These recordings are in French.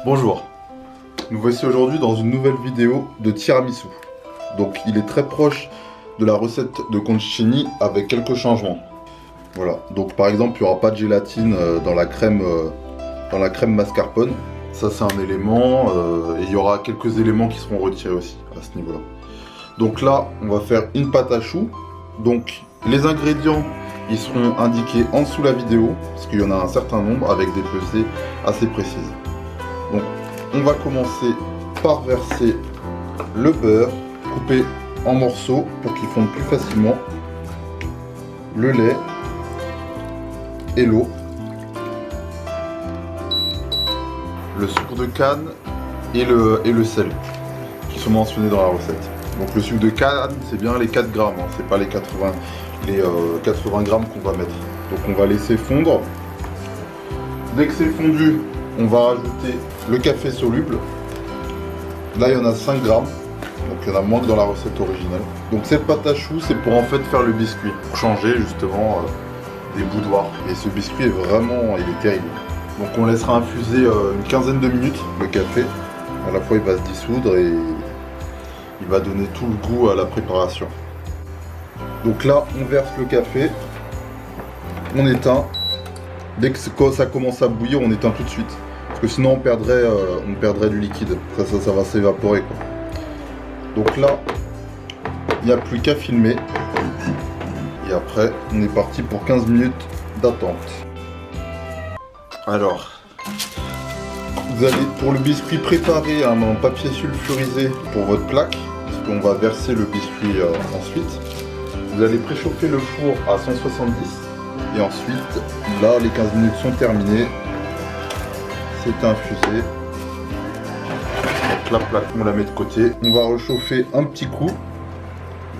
Bonjour, nous voici aujourd'hui dans une nouvelle vidéo de tiramisu. Donc il est très proche de la recette de Concini avec quelques changements. Voilà, donc par exemple il n'y aura pas de gélatine dans la crème mascarpone. Ça c'est un élément, et il y aura quelques éléments qui seront retirés aussi à ce niveau-là. Donc là on va faire une pâte à choux. Donc les ingrédients ils seront indiqués en dessous de la vidéo, parce qu'il y en a un certain nombre avec des pesées assez précises. Donc on va commencer par verser le beurre coupé en morceaux pour qu'il fonde plus facilement, le lait et l'eau, le sucre de canne et le sel qui sont mentionnés dans la recette. Donc le sucre de canne c'est bien les 4 grammes, hein, c'est pas les 80 grammes qu'on va mettre. Donc on va laisser fondre. Dès que c'est fondu, on va rajouter le café soluble. Là il y en a 5 grammes, donc il y en a moins que dans la recette originale. Donc cette pâte à choux c'est pour en fait faire le biscuit, pour changer justement des boudoirs. Et ce biscuit est vraiment, il est terrible. Donc on laissera infuser une quinzaine de minutes le café. À la fois il va se dissoudre et il va donner tout le goût à la préparation. Donc là on verse le café, on éteint. Dès que ça commence à bouillir, on éteint tout de suite. Parce que sinon on perdrait du liquide. Ça va s'évaporer quoi. Donc là, il n'y a plus qu'à filmer. Et après, on est parti pour 15 minutes d'attente. Alors, vous allez pour le biscuit préparer un papier sulfurisé pour votre plaque. Parce qu'on va verser le biscuit ensuite. Vous allez préchauffer le four à 170. Et ensuite, là, les 15 minutes sont terminées. C'est infusé. Donc la plaque, on la met de côté. On va réchauffer un petit coup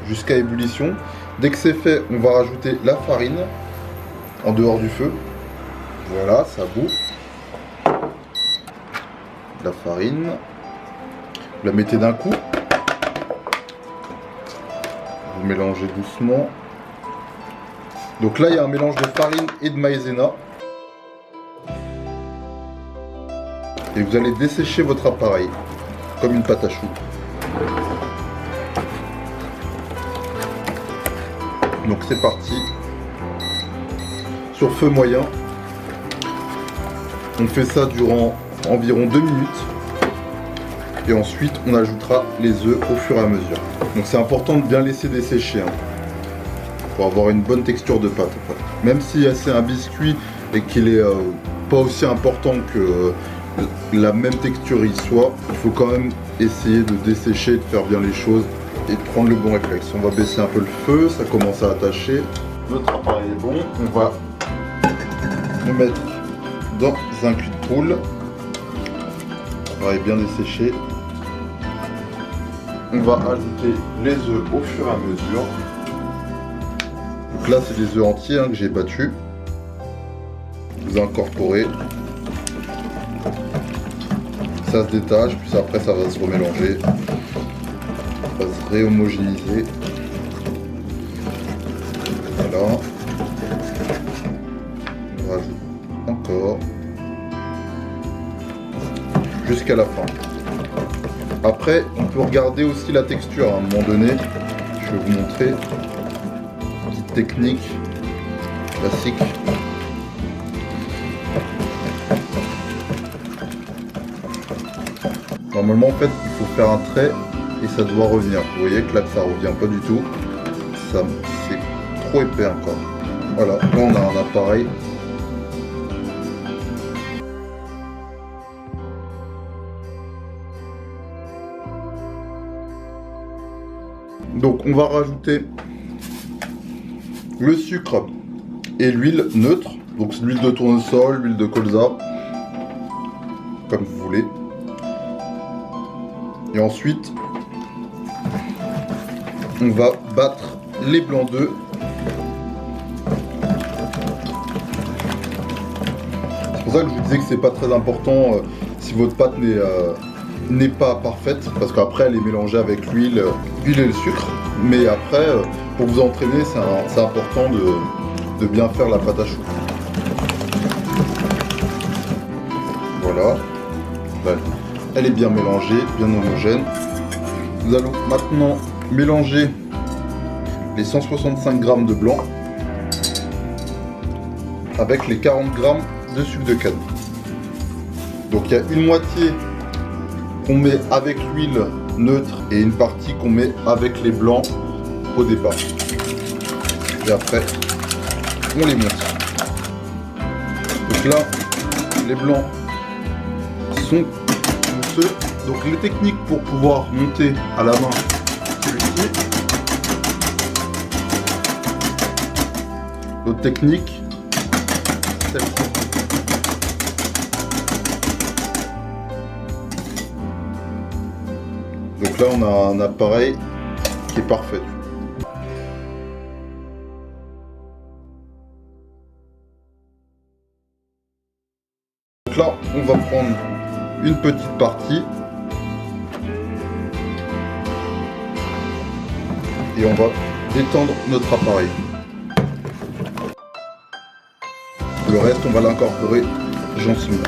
jusqu'à ébullition. Dès que c'est fait, on va rajouter la farine en dehors du feu. Voilà, ça bout. La farine. Vous la mettez d'un coup. Vous mélangez doucement. Donc là, il y a un mélange de farine et de maïzena. Et vous allez dessécher votre appareil, comme une pâte à choux. Donc c'est parti. Sur feu moyen. On fait ça durant environ 2 minutes. Et ensuite, on ajoutera les œufs au fur et à mesure. Donc c'est important de bien laisser dessécher, hein, pour avoir une bonne texture de pâte. Même si c'est un biscuit et qu'il est pas aussi important que la même texture il soit, il faut quand même essayer de dessécher, de faire bien les choses et de prendre le bon réflexe. On va baisser un peu le feu, ça commence à attacher. Notre appareil est bon, on va le mettre dans un cul de poule. L'appareil est bien desséché. On va ajouter les œufs au fur et à mesure. Donc là c'est des œufs entiers que j'ai battus. Vous incorporez. Ça se détache, puis après ça va se remélanger. Ça va se réhomogénéiser. Voilà. On rajoute encore. Jusqu'à la fin. Après, on peut regarder aussi la texture à un moment donné. Je vais vous montrer. Petite technique classique. Normalement, en fait, il faut faire un trait et ça doit revenir. Vous voyez que là, ça revient pas du tout. Ça, c'est trop épais encore. Voilà, là, on a un appareil. Donc, on va rajouter le sucre et l'huile neutre. Donc, l'huile de tournesol, l'huile de colza, comme vous voulez. Et ensuite, on va battre les blancs d'œufs. C'est pour ça que je vous disais que c'est pas très important si votre pâte n'est pas parfaite, parce qu'après elle est mélangée avec l'huile et le sucre. Mais après, pour vous entraîner, c'est important de bien faire la pâte à choux. Voilà. Elle est bien mélangée, bien homogène. Nous allons maintenant mélanger les 165 g de blanc avec les 40 g de sucre de canne. Donc il y a une moitié qu'on met avec l'huile neutre et une partie qu'on met avec les blancs au départ. Et après, on les monte. Donc là, les blancs sont mousseux. Donc les techniques pour pouvoir monter à la main celui-ci. L'autre technique, celle-ci. Donc là, on a un appareil qui est parfait. Donc là, on va prendre une petite partie et on va détendre notre appareil. Le reste, on va l'incorporer gentiment.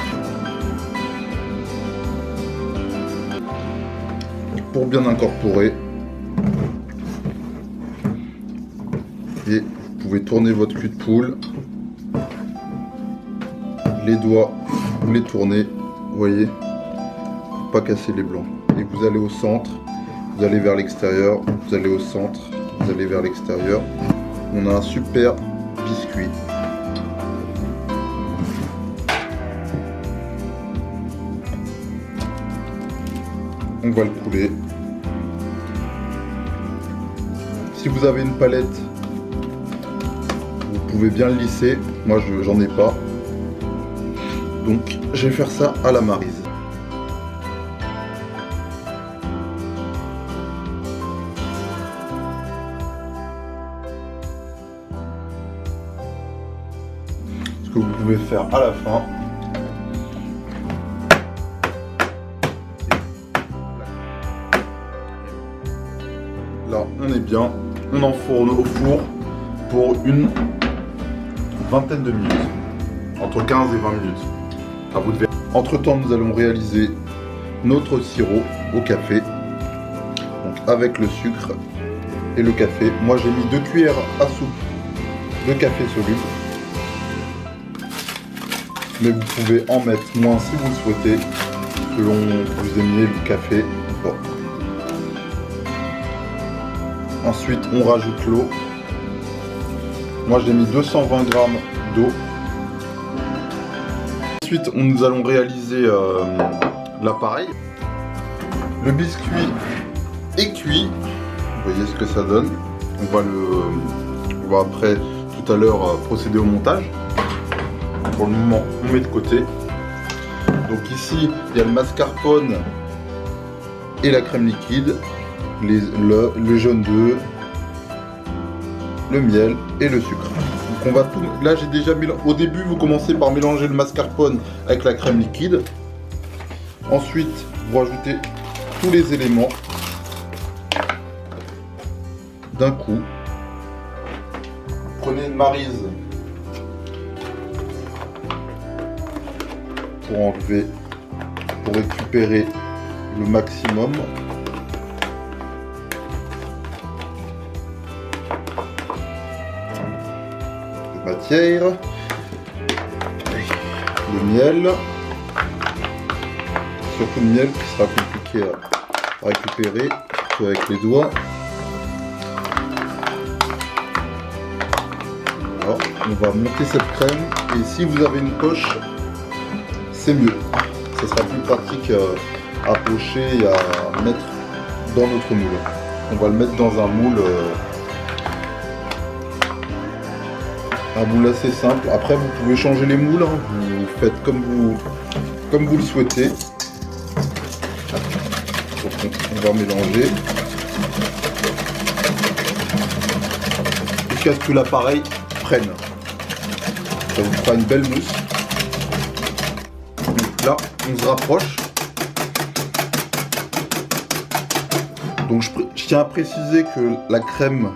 Pour bien incorporer, et vous pouvez tourner votre cul de poule, les doigts, vous les tournez, vous voyez, pour pas casser les blancs. Et vous allez au centre, vous allez vers l'extérieur, vous allez au centre, vous allez vers l'extérieur. On a un super biscuit. On va le couler. Si vous avez une palette, vous pouvez bien le lisser. Moi, j'en ai pas. Donc, je vais faire ça à la Maryse. Ce que vous pouvez faire à la fin, là, on est bien. On enfourne au four pour une vingtaine de minutes. Entre 15 et 20 minutes. À vous de ver. Entre temps, nous allons réaliser notre sirop au café. Donc avec le sucre et le café. Moi, j'ai mis 2 cuillères à soupe de café soluble. Mais vous pouvez en mettre moins si vous le souhaitez, selon vous aimiez le café ou pas. Ensuite, on rajoute l'eau. Moi, j'ai mis 220 g d'eau. Ensuite, nous allons réaliser l'appareil. Le biscuit est cuit. Vous voyez ce que ça donne. On va après, tout à l'heure, procéder au montage. Pour le moment, on met de côté. Donc ici, il y a le mascarpone et la crème liquide. Le jaune d'œuf, le miel et le sucre. Donc on va tout. Là j'ai déjà mélangé. Au début vous commencez par mélanger le mascarpone avec la crème liquide. Ensuite vous rajoutez tous les éléments d'un coup. Prenez une Maryse pour enlever, pour récupérer le maximum. Matière, le miel, surtout le miel qui sera compliqué à récupérer, surtout avec les doigts. Alors, on va monter cette crème et si vous avez une poche, c'est mieux. Ce sera plus pratique à pocher et à mettre dans notre moule. On va le mettre dans un moule. Un moule assez simple. Après, vous pouvez changer les moules. Hein. Vous faites comme vous le souhaitez. Donc, on va mélanger jusqu'à ce que l'appareil prenne. Ça vous fera une belle mousse. Donc là, on se rapproche. Donc, je tiens à préciser que la crème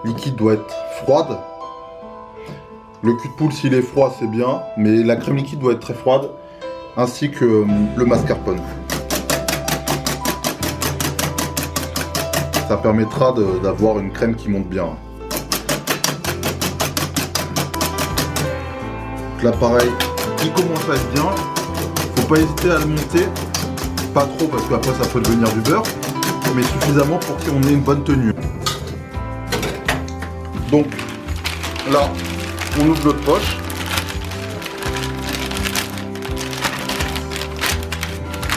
liquide doit être froide. Le cul de poule, s'il est froid, c'est bien, mais la crème liquide doit être très froide. ainsi que le mascarpone. Ça permettra d'avoir une crème qui monte bien. Donc là pareil, il commence à être bien. Faut pas hésiter à le monter, pas trop parce qu'après ça peut devenir du beurre, mais suffisamment pour qu'on ait une bonne tenue. Donc là, on ouvre notre poche.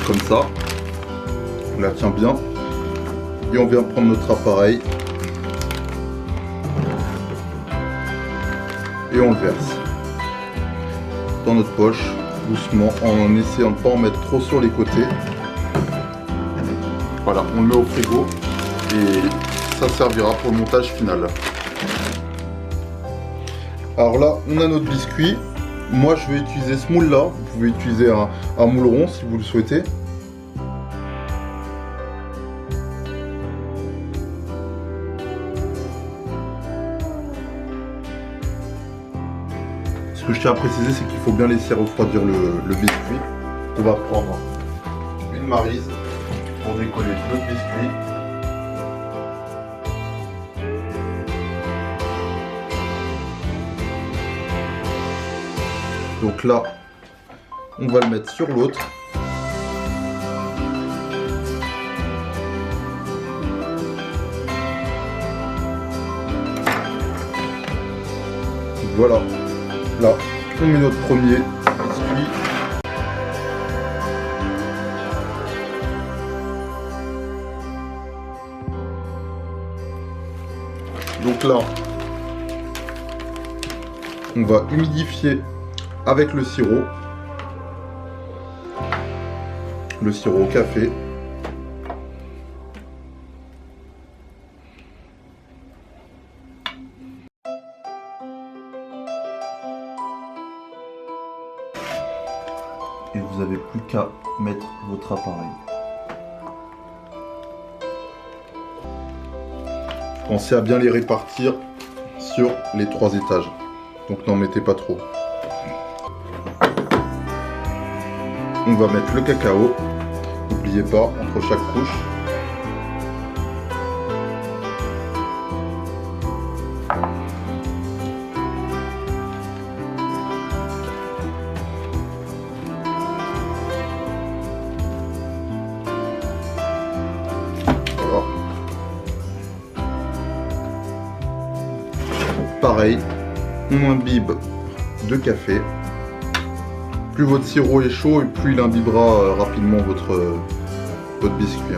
Comme ça, on la tient bien et on vient prendre notre appareil et on le verse dans notre poche doucement en essayant de ne pas en mettre trop sur les côtés. Voilà, on le met au frigo et ça servira pour le montage final. Alors là, on a notre biscuit. Moi, je vais utiliser ce moule là. Vous pouvez utiliser un moule rond si vous le souhaitez. Ce que je tiens à préciser, c'est qu'il faut bien laisser refroidir le biscuit. On va prendre une maryse pour décoller notre biscuit. Donc là, on va le mettre sur l'autre. Voilà. Là, on met notre premier biscuit. Donc là, on va humidifier avec le sirop au café. Et vous n'avez plus qu'à mettre votre appareil. Pensez à bien les répartir sur les 3 étages. Donc n'en mettez pas trop. On va mettre le cacao, n'oubliez pas, entre chaque couche. Voilà. Pareil, on imbibe de café. Plus votre sirop est chaud et plus il imbibera rapidement votre biscuit.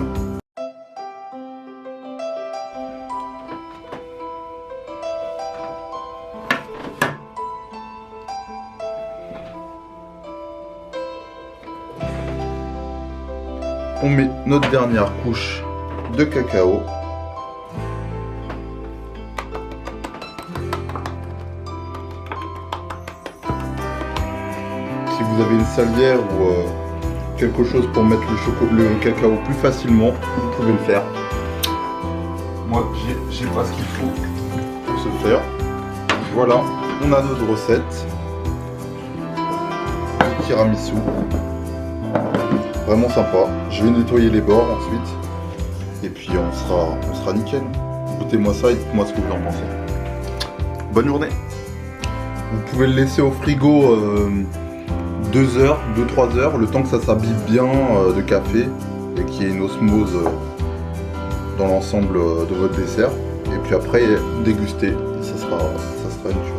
On met notre dernière couche de cacao. Si vous avez une salière ou quelque chose pour mettre le cacao plus facilement, vous pouvez le faire. Moi, j'ai pas ce qu'il faut pour ce faire. Voilà, on a notre recette. Le tiramisu. Vraiment sympa. Je vais nettoyer les bords ensuite. Et puis on sera nickel. Goûtez-moi ça et dites-moi ce que vous en pensez. Bonne journée. Vous pouvez le laisser au frigo 2 heures, 2-3 heures, le temps que ça s'abîme bien de café et qu'il y ait une osmose dans l'ensemble de votre dessert. Et puis après, déguster. Ça sera une tuerie.